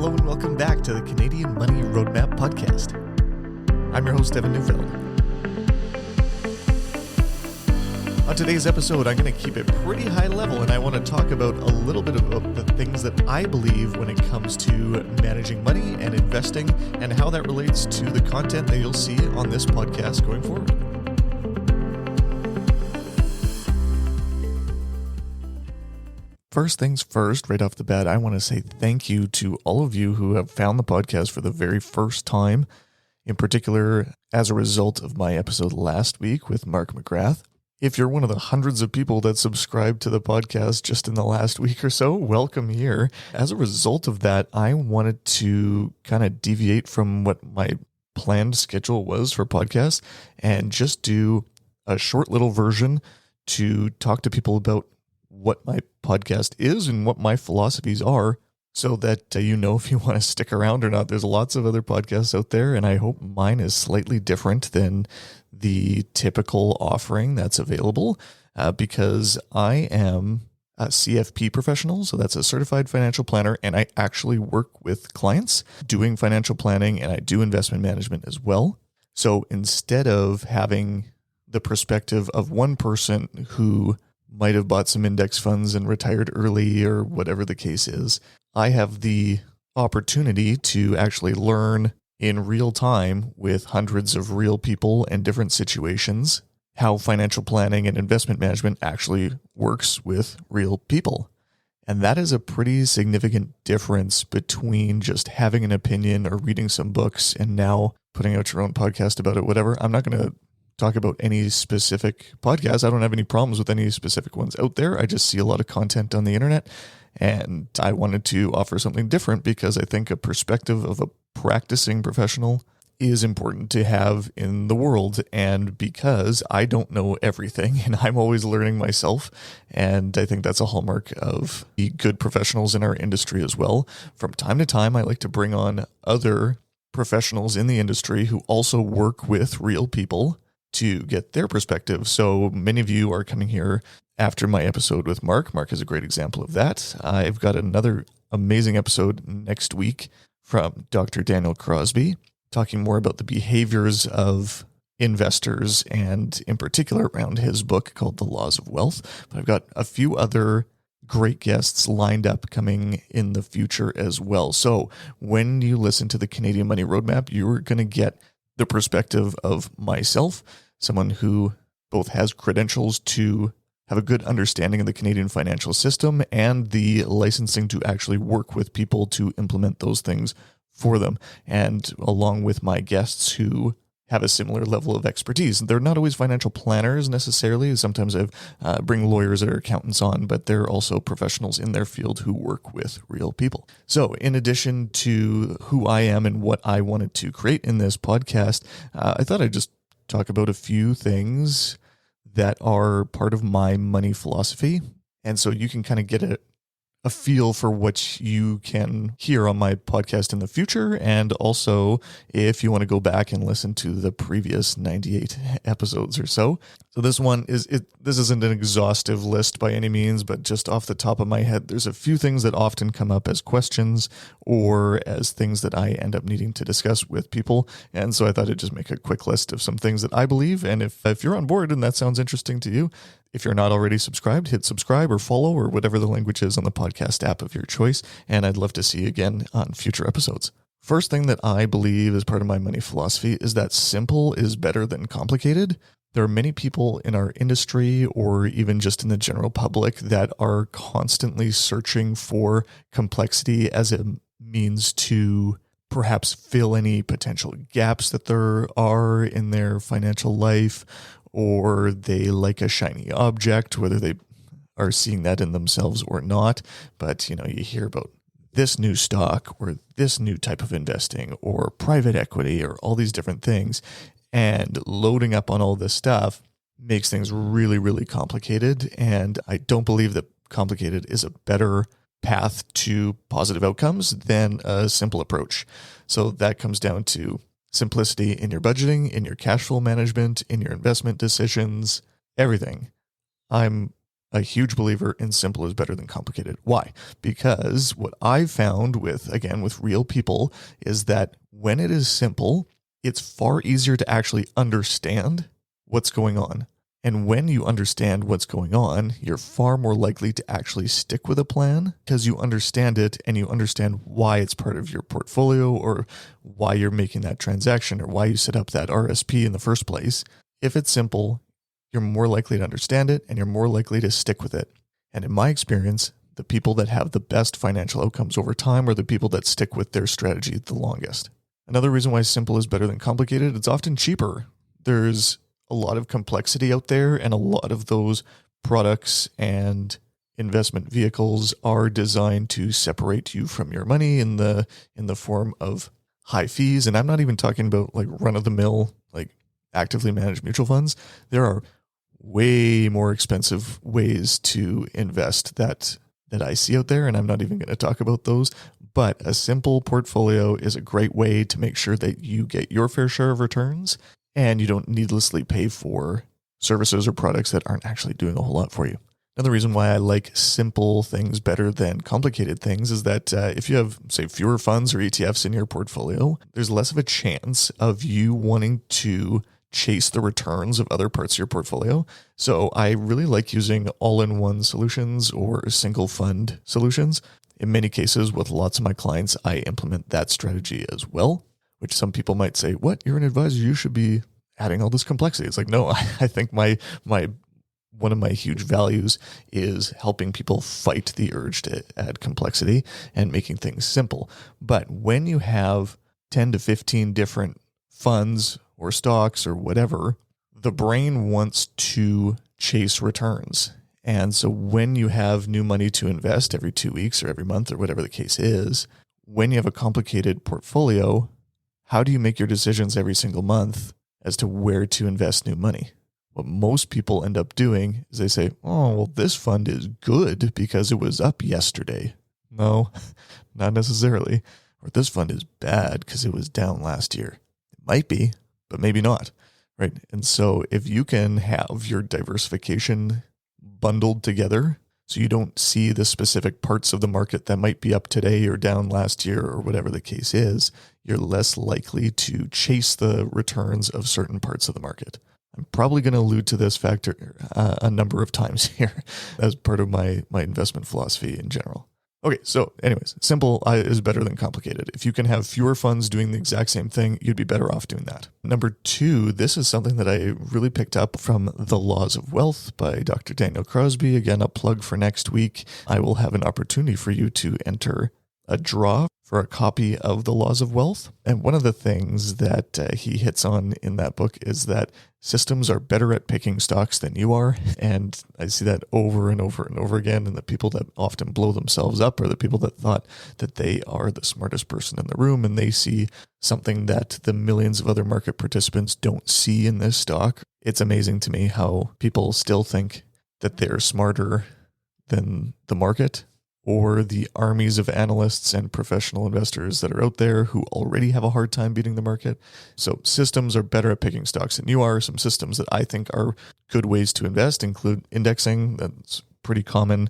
Hello and welcome back to the Canadian Money Roadmap Podcast. I'm your host, Evan Neufeld. On today's episode, I'm going to keep it pretty high level, and I want to talk about a little bit about the things that I believe when it comes to managing money and investing, and how that relates to the content that you'll see on this podcast going forward. First things first, right off the bat, I want to say thank you to all of you who have found the podcast for the very first time, in particular as a result of my episode last week with Mark McGrath. If you're one of the hundreds of people that subscribed to the podcast just in the last week or so, welcome here. As a result of that, I wanted to kind of deviate from what my planned schedule was for podcasts and just do a short little version to talk to people about what my podcast is and what my philosophies are, so that you know if you want to stick around or not. There's lots of other podcasts out there, and I hope mine is slightly different than the typical offering that's available, because I am a CFP professional, so that's a certified financial planner, and I actually work with clients doing financial planning, and I do investment management as well. So instead of having the perspective of one person who might have bought some index funds and retired early or whatever the case is, I have the opportunity to actually learn in real time with hundreds of real people and different situations how financial planning and investment management actually works with real people. And that is a pretty significant difference between just having an opinion or reading some books and now putting out your own podcast about it, whatever. I'm not going to talk about any specific podcasts. I don't have any problems with any specific ones out there. I just see a lot of content on the internet, and I wanted to offer something different because I think a perspective of a practicing professional is important to have in the world, and because I don't know everything and I'm always learning myself, and I think that's a hallmark of the good professionals in our industry as well. From time to time, I like to bring on other professionals in the industry who also work with real people to get their perspective. So many of you are coming here after my episode with Mark. Mark is a great example of that. I've got another amazing episode next week from Dr. Daniel Crosby, talking more about the behaviors of investors and in particular around his book called The Laws of Wealth. But I've got a few other great guests lined up coming in the future as well. So when you listen to the Canadian Money Roadmap, you're going to get the perspective of myself, someone who both has credentials to have a good understanding of the Canadian financial system and the licensing to actually work with people to implement those things for them, and along with my guests who have a similar level of expertise. They're not always financial planners necessarily. Sometimes I bring lawyers or accountants on, but they're also professionals in their field who work with real people. So in addition to who I am and what I wanted to create in this podcast, I thought I'd just talk about a few things that are part of my money philosophy. And so you can kind of get a feel for what you can hear on my podcast in the future. And also, if you want to go back and listen to the previous 98 episodes or so. So this one this isn't an exhaustive list by any means, but just off the top of my head, there's a few things that often come up as questions or as things that I end up needing to discuss with people. And so I thought I'd just make a quick list of some things that I believe. And if you're on board and that sounds interesting to you, if you're not already subscribed, hit subscribe or follow or whatever the language is on the podcast app of your choice. And I'd love to see you again on future episodes. First thing that I believe is part of my money philosophy is that simple is better than complicated. There are many people in our industry or even just in the general public that are constantly searching for complexity as a means to perhaps fill any potential gaps that there are in their financial life, or they like a shiny object, whether they are seeing that in themselves or not. But, you hear about this new stock or this new type of investing or private equity or all these different things. And loading up on all this stuff makes things really, really complicated. And I don't believe that complicated is a better path to positive outcomes than a simple approach. So that comes down to simplicity in your budgeting, in your cash flow management, in your investment decisions, everything. I'm a huge believer in simple is better than complicated. Why? Because what I've found with real people is that when it is simple, it's far easier to actually understand what's going on. And when you understand what's going on, you're far more likely to actually stick with a plan because you understand it and you understand why it's part of your portfolio or why you're making that transaction or why you set up that RSP in the first place. If it's simple, you're more likely to understand it and you're more likely to stick with it. And in my experience, the people that have the best financial outcomes over time are the people that stick with their strategy the longest. Another reason why simple is better than complicated, it's often cheaper. There's a lot of complexity out there, and a lot of those products and investment vehicles are designed to separate you from your money in the form of high fees. And I'm not even talking about like run-of-the-mill, like actively managed mutual funds. There are way more expensive ways to invest that I see out there, and I'm not even going to talk about those. But a simple portfolio is a great way to make sure that you get your fair share of returns and you don't needlessly pay for services or products that aren't actually doing a whole lot for you. Another reason why I like simple things better than complicated things is that if you have, say, fewer funds or ETFs in your portfolio, there's less of a chance of you wanting to chase the returns of other parts of your portfolio. So I really like using all-in-one solutions or single fund solutions. In many cases, with lots of my clients, I implement that strategy as well, which some people might say, what, you're an advisor, you should be adding all this complexity. It's like, no, I think my one of my huge values is helping people fight the urge to add complexity and making things simple. But when you have 10 to 15 different funds or stocks or whatever, the brain wants to chase returns. And so when you have new money to invest every 2 weeks or every month or whatever the case is, when you have a complicated portfolio, how do you make your decisions every single month as to where to invest new money? What most people end up doing is they say, oh, well, this fund is good because it was up yesterday. No, not necessarily. Or this fund is bad because it was down last year. It might be, but maybe not, right? And so if you can have your diversification bundled together so you don't see the specific parts of the market that might be up today or down last year or whatever the case is, you're less likely to chase the returns of certain parts of the market. I'm probably going to allude to this factor a number of times here as part of my investment philosophy in general. Okay, so anyways, simple is better than complicated. If you can have fewer funds doing the exact same thing, you'd be better off doing that. Number 2, this is something that I really picked up from The Laws of Wealth by Dr. Daniel Crosby. Again, a plug for next week. I will have an opportunity for you to enter a draw for a copy of The Laws of Wealth. And one of the things that he hits on in that book is that systems are better at picking stocks than you are. And I see that over and over and over again. And the people that often blow themselves up are the people that thought that they are the smartest person in the room, and they see something that the millions of other market participants don't see in this stock. It's amazing to me how people still think that they're smarter than the market, or the armies of analysts and professional investors that are out there who already have a hard time beating the market. So systems are better at picking stocks than you are. Some systems that I think are good ways to invest include indexing. That's a pretty common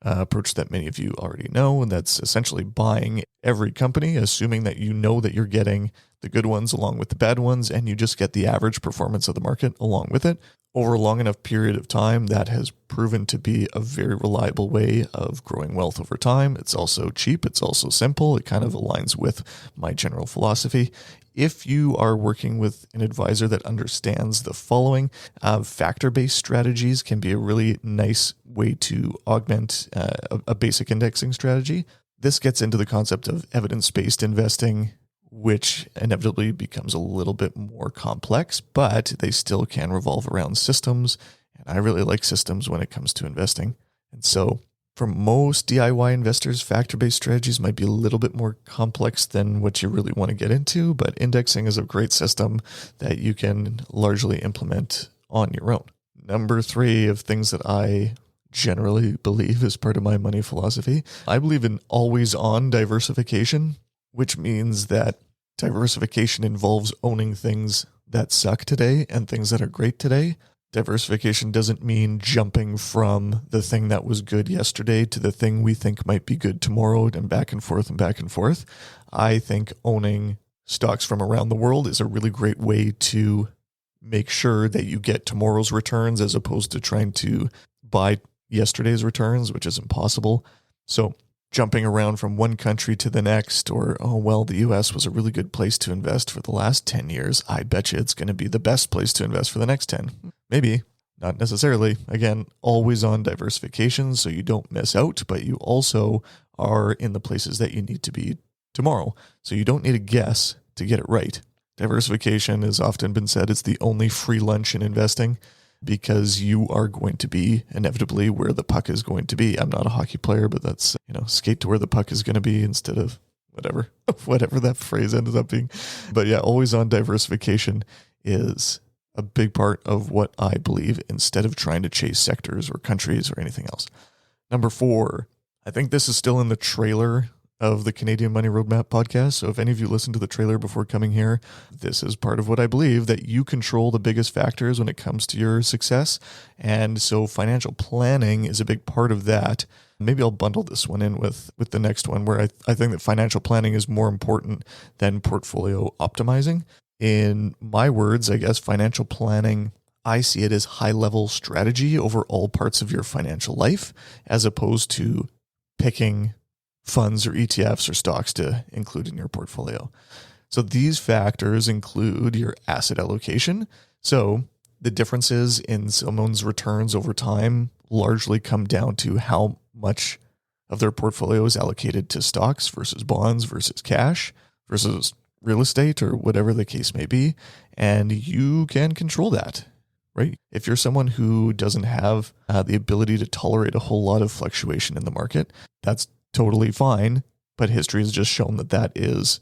approach that many of you already know, and that's essentially buying every company, assuming that you know that you're getting the good ones along with the bad ones, and you just get the average performance of the market along with it. Over a long enough period of time, that has proven to be a very reliable way of growing wealth over time. It's also cheap. It's also simple. It kind of aligns with my general philosophy. If you are working with an advisor that understands the following, factor-based strategies can be a really nice way to augment a basic indexing strategy. This gets into the concept of evidence-based investing, which inevitably becomes a little bit more complex, but they still can revolve around systems. And I really like systems when it comes to investing. And so for most DIY investors, factor-based strategies might be a little bit more complex than what you really want to get into, but indexing is a great system that you can largely implement on your own. Number 3 of things that I generally believe is part of my money philosophy, I believe in always-on diversification, which means that diversification involves owning things that suck today and things that are great today. Diversification doesn't mean jumping from the thing that was good yesterday to the thing we think might be good tomorrow and back and forth and back and forth. I think owning stocks from around the world is a really great way to make sure that you get tomorrow's returns as opposed to trying to buy yesterday's returns, which is impossible. So jumping around from one country to the next, or, oh, well, the US was a really good place to invest for the last 10 years. I bet you it's going to be the best place to invest for the next 10. Maybe, not necessarily. Again, always on diversification so you don't miss out, but you also are in the places that you need to be tomorrow. So you don't need to guess to get it right. Diversification has often been said it's the only free lunch in investing because you are going to be inevitably where the puck is going to be. I'm not a hockey player, but that's, skate to where the puck is going to be instead of whatever that phrase ends up being. But yeah, always on diversification is a big part of what I believe instead of trying to chase sectors or countries or anything else. Number 4, I think this is still in the trailer of the Canadian Money Roadmap podcast. So if any of you listened to the trailer before coming here, this is part of what I believe, that you control the biggest factors when it comes to your success. And so financial planning is a big part of that. Maybe I'll bundle this one in with the next one, where I think that financial planning is more important than portfolio optimizing. In my words, I guess financial planning, I see it as high-level strategy over all parts of your financial life, as opposed to picking funds or ETFs or stocks to include in your portfolio. So these factors include your asset allocation. So the differences in someone's returns over time largely come down to how much of their portfolio is allocated to stocks versus bonds versus cash versus real estate or whatever the case may be. And you can control that, right? If you're someone who doesn't have the ability to tolerate a whole lot of fluctuation in the market, that's totally fine, but history has just shown that that is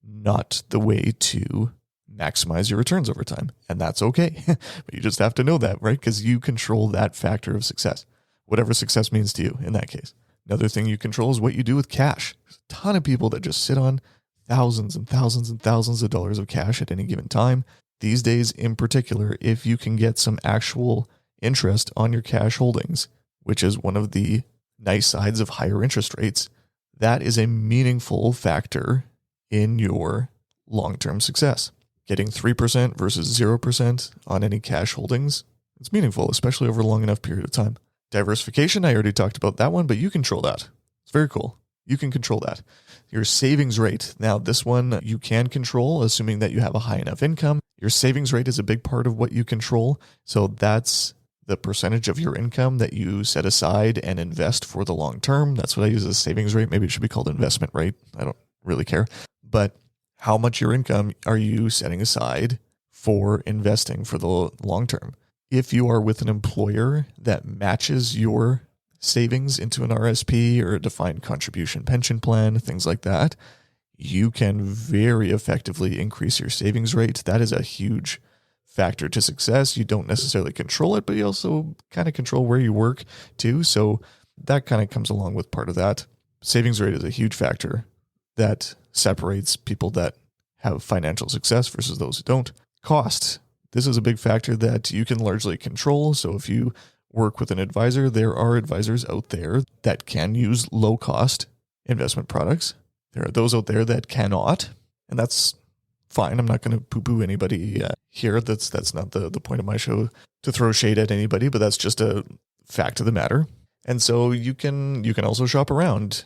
not the way to maximize your returns over time, and that's okay. But you just have to know that, right? Because you control that factor of success, whatever success means to you in that case. Another thing you control is what you do with cash. There's a ton of people that just sit on thousands and thousands and thousands of dollars of cash at any given time. These days in particular, if you can get some actual interest on your cash holdings, which is one of the nice sides of higher interest rates, that is a meaningful factor in your long-term success. Getting 3% versus 0% on any cash holdings, it's meaningful, especially over a long enough period of time. Diversification, I already talked about that one, but you control that. It's very cool. You can control that. Your savings rate. Now, this one you can control, assuming that you have a high enough income. Your savings rate is a big part of what you control. So that's the percentage of your income that you set aside and invest for the long term. That's what I use as savings rate. Maybe it should be called investment rate. I don't really care. But how much your income are you setting aside for investing for the long term? If you are with an employer that matches your savings into an RSP or a defined contribution pension plan, things like that, you can very effectively increase your savings rate. That is a huge factor to success. You don't necessarily control it, but you also kind of control where you work too. So that kind of comes along with part of that. Savings rate is a huge factor that separates people that have financial success versus those who don't. Cost. This is a big factor that you can largely control. So if you work with an advisor, there are advisors out there that can use low-cost investment products. There are those out there that cannot, and that's fine. I'm not going to poo-poo anybody here. That's not the point of my show to throw shade at anybody, but that's just a fact of the matter. And so you can also shop around,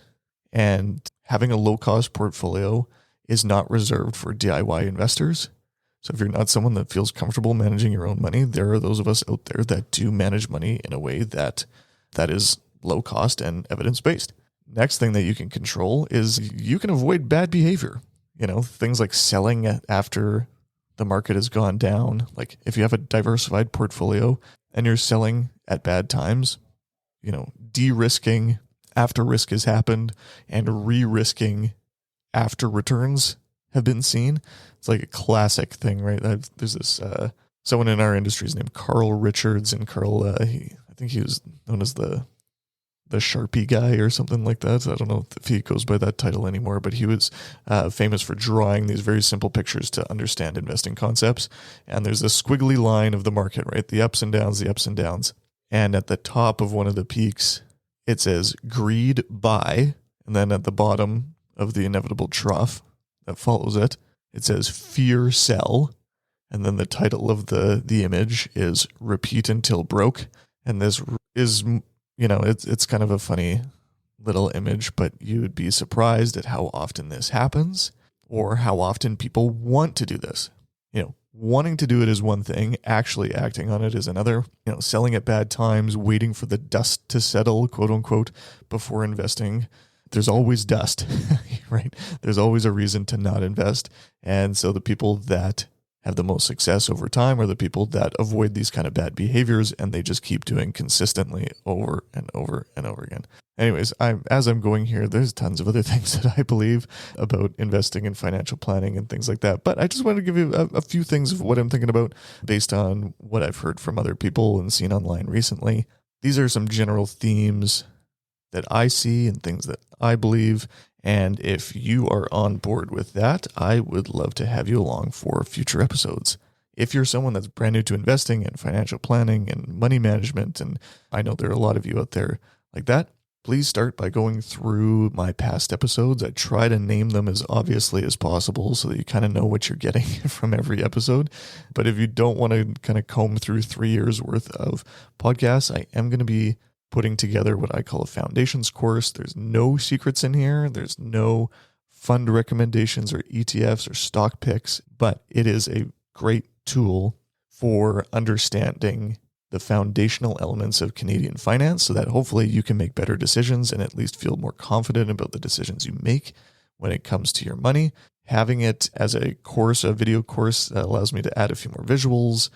and having a low-cost portfolio is not reserved for DIY investors. So if you're not someone that feels comfortable managing your own money, there are those of us out there that do manage money in a way that is low cost and evidence-based. Next thing that you can control is you can avoid bad behavior. Things like selling after the market has gone down. Like if you have a diversified portfolio and you're selling at bad times, de-risking after risk has happened and re-risking after returns have been seen. It's like a classic thing, right? There's this someone in our industry is named Carl Richards, and Carl, I think he was known as the the Sharpie guy or something like that. I don't know if he goes by that title anymore, but he was famous for drawing these very simple pictures to understand investing concepts. And there's a squiggly line of the market, right? The ups and downs, the ups and downs. And at the top of one of the peaks, it says greed buy. And then at the bottom of the inevitable trough that follows it, it says fear sell. And then the title of the image is repeat until broke. And this is, it's kind of a funny little image, but you would be surprised at how often this happens or how often people want to do this. Wanting to do it is one thing, actually acting on it is another. Selling at bad times, waiting for the dust to settle, quote unquote, before investing. There's always dust, right? There's always a reason to not invest. And so the people that have the most success over time are the people that avoid these kind of bad behaviors, and they just keep doing consistently over and over and over again. Anyways, as I'm going here, there's tons of other things that I believe about investing and financial planning and things like that. But I just wanted to give you a few things of what I'm thinking about based on what I've heard from other people and seen online recently. These are some general themes that I see and things that I believe. And if you are on board with that, I would love to have you along for future episodes. If you're someone that's brand new to investing and financial planning and money management, and I know there are a lot of you out there like that, please start by going through my past episodes. I try to name them as obviously as possible so that you kind of know what you're getting from every episode. But if you don't want to kind of comb through 3 years worth of podcasts, I am going to be putting together what I call a foundations course. There's no secrets in here. There's no fund recommendations or ETFs or stock picks, but it is a great tool for understanding the foundational elements of Canadian finance so that hopefully you can make better decisions and at least feel more confident about the decisions you make when it comes to your money. Having it as a course, a video course, allows me to add a few more visuals.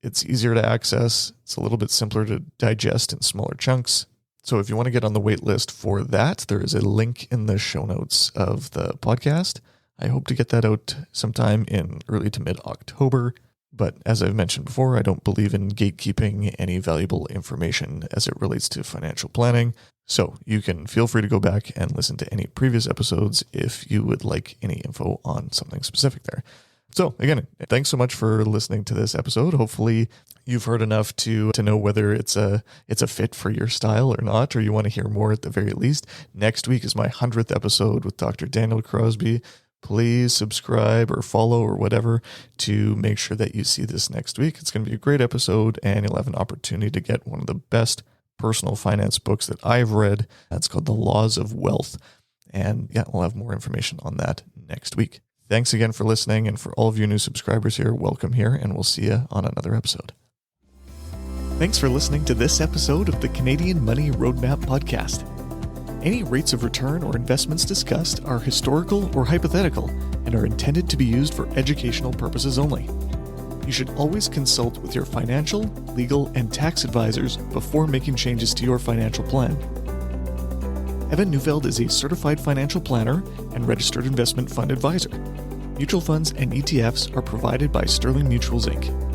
It's easier to access. It's a little bit simpler to digest in smaller chunks. So if you want to get on the wait list for that, there is a link in the show notes of the podcast. I hope to get that out sometime in early to mid-October. But as I've mentioned before, I don't believe in gatekeeping any valuable information as it relates to financial planning. So you can feel free to go back and listen to any previous episodes if you would like any info on something specific there. So again, thanks so much for listening to this episode. Hopefully you've heard enough to know whether it's a fit for your style or not, or you want to hear more at the very least. Next week is my 100th episode with Dr. Daniel Crosby. Please subscribe or follow or whatever to make sure that you see this next week. It's going to be a great episode, and you'll have an opportunity to get one of the best personal finance books that I've read. That's called The Laws of Wealth. And yeah, we'll have more information on that next week. Thanks again for listening, and for all of you new subscribers here, welcome here, and we'll see you on another episode. Thanks for listening to this episode of the Canadian Money Roadmap Podcast. Any rates of return or investments discussed are historical or hypothetical and are intended to be used for educational purposes only. You should always consult with your financial, legal, and tax advisors before making changes to your financial plan. Evan Neufeld is a certified financial planner and registered investment fund advisor. Mutual funds and ETFs are provided by Sterling Mutuals, Inc.